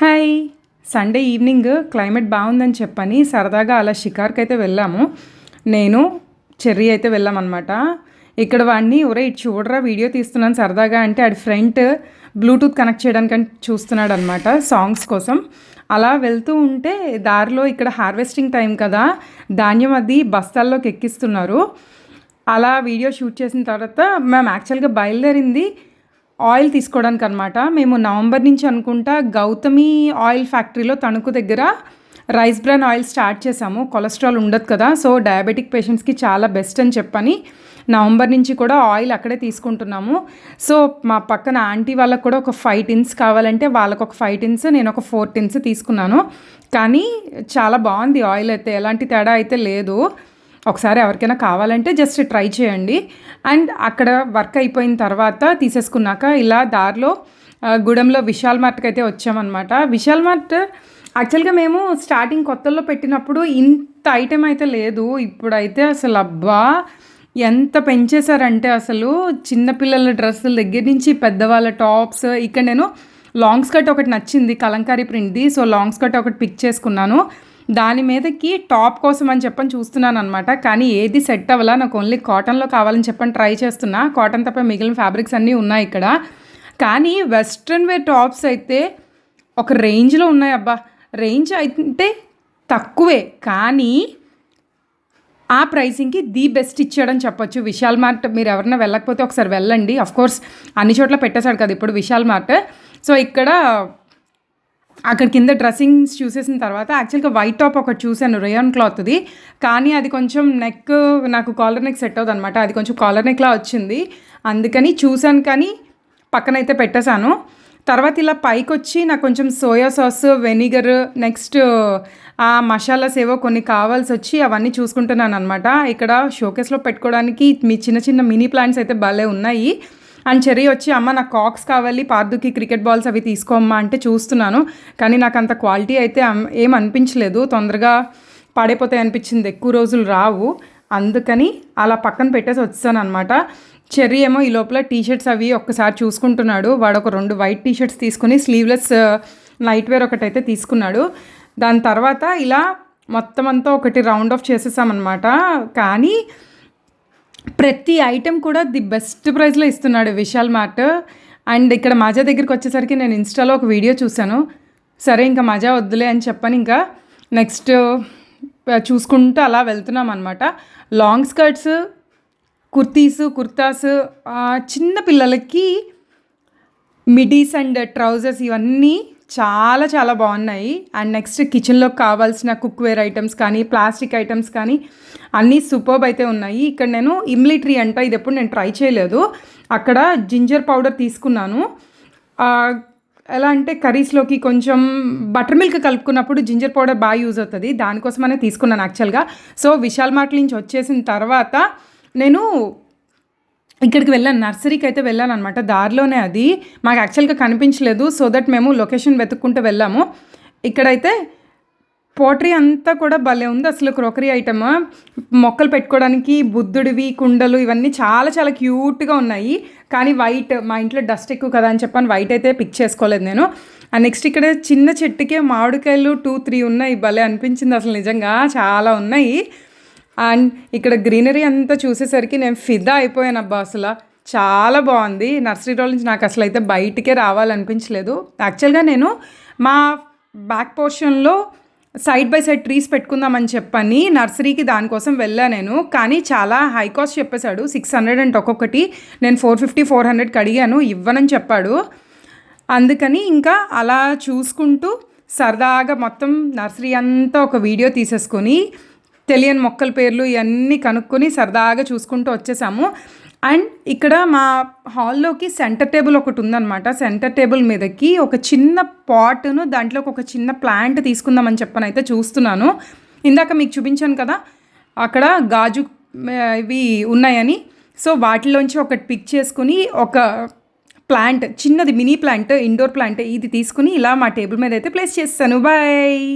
Hi! Sunday evening climate బాగుందని చెప్పని సరదాగా అలా షికార్కైతే వెళ్ళాము. నేను, చెర్రీ అయితే వెళ్ళామనమాట. ఇక్కడ వాడిని ఒరేయ్ ఇటు చూడరా వీడియో తీస్తున్నాను సరదాగా అంటే ఆడి ఫ్రెండ్ బ్లూటూత్ కనెక్ట్ చేయడానికని చూస్తున్నాడనమాట సాంగ్స్ కోసం. అలా వెళ్తూ ఉంటే దారిలో ఇక్కడ హార్వెస్టింగ్ టైం కదా! ధాన్యం అది బస్తాల్లోకి ఎక్కిస్తున్నారు. అలా వీడియో షూట్ చేసిన తర్వాత మేము యాక్చువల్‌గా బయలుదేరింది ఆయిల్ తీసుకోవడానికి అనమాట. మేము నవంబర్ నుంచి అనుకుంటా గౌతమి ఆయిల్ ఫ్యాక్టరీలో తణుకు దగ్గర రైస్ బ్రాన్ ఆయిల్ స్టార్ట్ చేసాము. కొలెస్ట్రాల్ ఉండదు కదా! సో డయాబెటిక్ పేషెంట్స్కి చాలా బెస్ట్ అని చెప్పని నవంబర్ నుంచి కూడా ఆయిల్ అక్కడే తీసుకుంటున్నాము. సో మా పక్కన ఆంటీ వాళ్ళకు కూడా ఒక 5 టిన్స్ కావాలంటే వాళ్ళకు ఒక 5 టిన్స్, నేను ఒక 4 టిన్స్ తీసుకున్నాను. కానీ చాలా బాగుంది ఆయిల్ అయితే, ఎలాంటి తేడా అయితే లేదు. ఒకసారి ఎవరికైనా కావాలంటే జస్ట్ ట్రై చేయండి. అండ్ అక్కడ వర్క్ అయిపోయిన తర్వాత తీసేసుకున్నాక ఇలా దారిలో గూడెంలో విశాల్ మార్ట్కి అయితే వచ్చామన్నమాట. విశాల్ మార్ట్ యాక్చువల్గా మేము స్టార్టింగ్ కొత్తల్లో పెట్టినప్పుడు ఇంత ఐటెం అయితే లేదు. ఇప్పుడైతే అసలు అబ్బా ఎంత పెంచేశారంటే అసలు చిన్నపిల్లల డ్రెస్సుల దగ్గర నుంచి పెద్దవాళ్ళ టాప్స్. ఇక్కడ నేను లాంగ్ స్కర్ట్ ఒకటి నచ్చింది కలంకారీ ప్రింట్ది. సో లాంగ్ స్కర్ట్ ఒకటి పిక్ చేసుకున్నాను. దాని మీదకి టాప్ కోసం అని చెప్పని చూస్తున్నాను అనమాట. కానీ ఏది సెట్ అవ్వాలా, నాకు ఓన్లీ కాటన్లో కావాలని చెప్పని ట్రై చేస్తున్నా. కాటన్ తప్ప మిగిలిన ఫ్యాబ్రిక్స్ అన్నీ ఉన్నాయి ఇక్కడ. కానీ వెస్ట్రన్ వేర్ టాప్స్ అయితే ఒక రేంజ్లో ఉన్నాయి అబ్బా. రేంజ్ అయితే తక్కువే కానీ ఆ ప్రైసింగ్కి ది బెస్ట్ ఇచ్చాడని చెప్పొచ్చు విశాల్ మార్ట్. మీరు ఎవరైనా వెళ్ళకపోతే ఒకసారి వెళ్ళండి. అఫ్కోర్స్ అన్ని చోట్ల పెట్టేశాడు కదా ఇప్పుడు విశాల్ మార్ట్. సో ఇక్కడ అక్కడ కింద డ్రెస్సింగ్స్ చూసేసిన తర్వాత యాక్చువల్గా వైట్ టాప్ ఒకటి చూశాను రేయాన్ క్లాత్ది. కానీ అది కొంచెం నెక్ నాకు కాలర్ నెక్ సెట్ అవుతుంది అనమాట. అది కొంచెం కాలర్ నెక్లా వచ్చింది. అందుకని చూశాను కానీ పక్కనైతే పెట్టేశాను. తర్వాత ఇలా పైకి వచ్చి నాకు కొంచెం సోయా సాస్, వెనిగర్, నెక్స్ట్ ఆ మసాలాస్ ఏవో కొన్ని కావాల్సి వచ్చి అవన్నీ చూసుకుంటున్నాను అనమాట. ఇక్కడ షోకేస్లో పెట్టుకోవడానికి మీ చిన్న చిన్న మినీ ప్లాంట్స్ అయితే భలే ఉన్నాయి. అండ్ చెర్రీ వచ్చి అమ్మ నాకు కాక్స్ కావాలి, పార్దుకి క్రికెట్ బాల్స్ అవి తీసుకోమ్మా అంటే చూస్తున్నాను. కానీ నాకు అంత క్వాలిటీ అయితే ఏం అనిపించలేదు. తొందరగా పాడైపోతాయి అనిపించింది, ఎక్కువ రోజులు రావు. అందుకని అలా పక్కన పెట్టేసి వచ్చాను అనమాట. చెర్రీ ఏమో ఈ లోపల టీషర్ట్స్ అవి ఒక్కసారి చూసుకుంటున్నాడు. వాడు ఒక 2 వైట్ టీషర్ట్స్ తీసుకుని స్లీవ్లెస్ నైట్ వేర్ ఒకటైతే తీసుకున్నాడు. దాని తర్వాత ఇలా మొత్తం అంతా ఒకటి రౌండ్ ఆఫ్ చేసేసామన్నమాట. కానీ ప్రతి ఐటెం కూడా ది బెస్ట్ ప్రైస్లో ఇస్తున్నాడు విశాల్ మార్ట్. అండ్ ఇక్కడ మజా దగ్గరికి వచ్చేసరికి నేను ఇన్స్టాలో ఒక వీడియో చూశాను. సరే ఇంకా మజా వద్దులే అని చెప్పని ఇంకా నెక్స్ట్ చూసుకుంటూ అలా వెళ్తున్నాం అనమాట. లాంగ్ స్కర్ట్స్, కుర్తాస్, చిన్న పిల్లలకి మిడీస్ అండ్ ట్రౌజర్స్ ఇవన్నీ చాలా చాలా బాగున్నాయి. అండ్ నెక్స్ట్ కిచెన్లోకి కావాల్సిన కుక్వేర్ ఐటమ్స్ కానీ ప్లాస్టిక్ ఐటమ్స్ కానీ అన్నీ సూపర్బ్ అయితే ఉన్నాయి. ఇక్కడ నేను ఇమ్లీ ట్రీ అంట, ఇది ఎప్పుడు నేను ట్రై చేయలేదు. అక్కడ జింజర్ పౌడర్ తీసుకున్నాను. ఎలా అంటే కర్రీస్లోకి కొంచెం బటర్ మిల్క్ కలుపుకున్నప్పుడు జింజర్ పౌడర్ బాగా యూజ్ అవుతుంది. దానికోసమనే తీసుకున్నాను యాక్చువల్గా. సో విశాల్ మార్ట్ నుంచి వచ్చేసిన తర్వాత నేను ఇక్కడికి వెళ్ళాను, నర్సరీకి అయితే వెళ్ళాను అనమాట. దారిలోనే అది మాకు యాక్చువల్గా కనిపించలేదు. సో దట్ మేము లొకేషన్ వెతుక్కుంటూ వెళ్ళాము. ఇక్కడైతే పోట్రీ అంతా కూడా భలే ఉంది అసలు. క్రోకరీ ఐటమ్, మొక్కలు పెట్టుకోవడానికి బుద్ధుడివి, కుండలు ఇవన్నీ చాలా చాలా క్యూట్గా ఉన్నాయి. కానీ వైట్, మా ఇంట్లో డస్ట్ ఎక్కువ కదా అని చెప్పని వైట్ అయితే పిక్ చేసుకోలేదు నేను. అండ్ నెక్స్ట్ ఇక్కడ చిన్న చెట్టుకే మామిడికాయలు 2-3 ఉన్నాయి. భలే అనిపించింది అసలు, నిజంగా చాలా ఉన్నాయి. అండ్ ఇక్కడ గ్రీనరీ అంతా చూసేసరికి నేను ఫిదా అయిపోయాను అబ్బా. అసలు చాలా బాగుంది. నర్సరీలో నుంచి నాకు అసలు అయితే బయటికే రావాలనిపించలేదు. యాక్చువల్గా నేను మా బ్యాక్ పోర్షన్లో సైడ్ బై సైడ్ ట్రీస్ పెట్టుకుందామని చెప్పని నర్సరీకి దానికోసం వెళ్ళాను నేను. కానీ చాలా హై కాస్ట్ చెప్పేశాడు, 600 అంటే ఒక్కొక్కటి. నేను 450-400కి అడిగాను, ఇవ్వనని చెప్పాడు. అందుకని ఇంకా అలా చూసుకుంటూ సరదాగా మొత్తం నర్సరీ అంతా ఒక వీడియో తీసేసుకొని తెలియని మొక్కల పేర్లు ఇవన్నీ కనుక్కొని సరదాగా చూసుకుంటూ వచ్చేసాము. అండ్ ఇక్కడ మా హాల్లోకి సెంటర్ టేబుల్ ఒకటి ఉందన్నమాట. సెంటర్ టేబుల్ మీదకి ఒక చిన్న పాట్ను, దాంట్లోకి ఒక చిన్న ప్లాంట్ తీసుకుందామని చెప్పని అయితే చూస్తున్నాను. ఇందాక మీకు చూపించాను కదా అక్కడ గాజు ఇవి ఉన్నాయని. సో వాటిలోంచి ఒకటి పిక్ చేసుకుని ఒక ప్లాంట్, చిన్నది మినీ ప్లాంట్, ఇండోర్ ప్లాంట్ ఇది తీసుకుని ఇలా మా టేబుల్ మీద అయితే ప్లేస్ చేస్తాను. బాయ్.